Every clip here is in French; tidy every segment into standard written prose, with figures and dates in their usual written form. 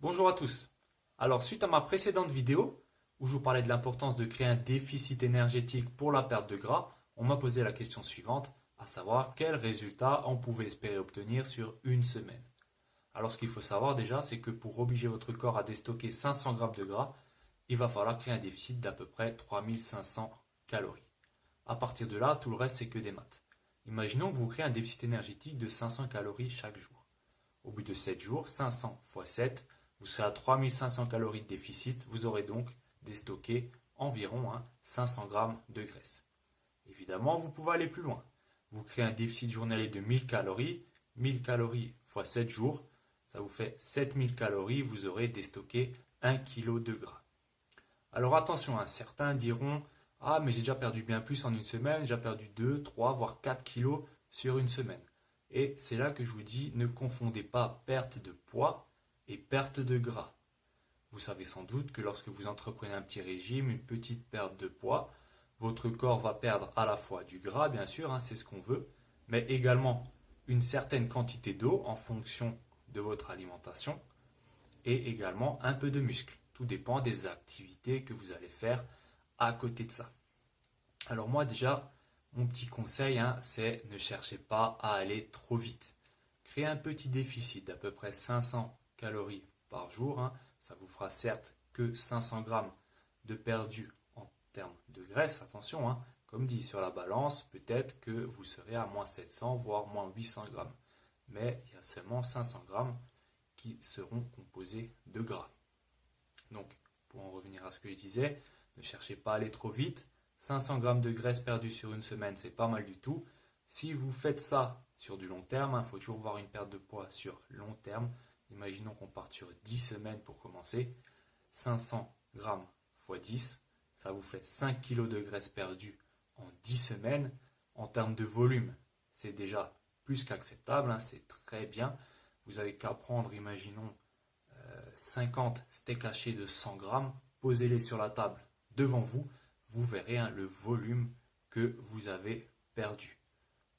Bonjour à tous. Alors, suite à ma précédente vidéo, où je vous parlais de l'importance de créer un déficit énergétique pour la perte de gras, on m'a posé la question suivante, à savoir quel résultat on pouvait espérer obtenir sur une semaine. Alors, ce qu'il faut savoir déjà, c'est que pour obliger votre corps à déstocker 500 grammes de gras, il va falloir créer un déficit d'à peu près 3500 calories. À partir de là, tout le reste, c'est que des maths. Imaginons que vous créez un déficit énergétique de 500 calories chaque jour. Au bout de 7 jours, 500 x 7, vous serez à 3500 calories de déficit. Vous aurez donc déstocké environ 500 grammes de graisse. Évidemment, vous pouvez aller plus loin. Vous créez un déficit journalier de 1000 calories. 1000 calories x 7 jours, ça vous fait 7000 calories. Vous aurez déstocké 1 kg de gras. Alors attention, certains diront « Ah, mais j'ai déjà perdu bien plus en une semaine, j'ai déjà perdu 2, 3, voire 4 kilos sur une semaine. » Et c'est là que je vous dis, ne confondez pas perte de poids et perte de gras. Vous savez sans doute que lorsque vous entreprenez un petit régime, une petite perte de poids, votre corps va perdre à la fois du gras, bien sûr, c'est ce qu'on veut, mais également une certaine quantité d'eau en fonction de votre alimentation et également un peu de muscle. Tout dépend des activités que vous allez faire à côté de ça. Alors moi déjà, mon petit conseil, c'est ne cherchez pas à aller trop vite. Créez un petit déficit d'à peu près 500 calories par jour. Ça vous fera certes que 500 grammes de perdu en termes de graisse. Attention, comme dit sur la balance, peut-être que vous serez à moins 700 voire moins 800 grammes. Mais il y a seulement 500 grammes qui seront composés de gras. Donc, pour en revenir à ce que je disais, ne cherchez pas à aller trop vite. 500 grammes de graisse perdue sur une semaine, c'est pas mal du tout. Si vous faites ça sur du long terme, il faut toujours voir une perte de poids sur long terme. Imaginons qu'on parte sur 10 semaines pour commencer. 500 grammes x 10, ça vous fait 5 kg de graisse perdue en 10 semaines. En termes de volume, c'est déjà plus qu'acceptable, c'est très bien. Vous n'avez qu'à prendre, imaginons, 50 steaks hachés de 100 grammes, posez-les sur la table devant vous, vous verrez le volume que vous avez perdu.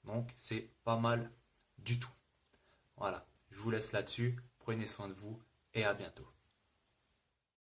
Donc c'est pas mal du tout. Voilà, je vous laisse là-dessus, prenez soin de vous et à bientôt.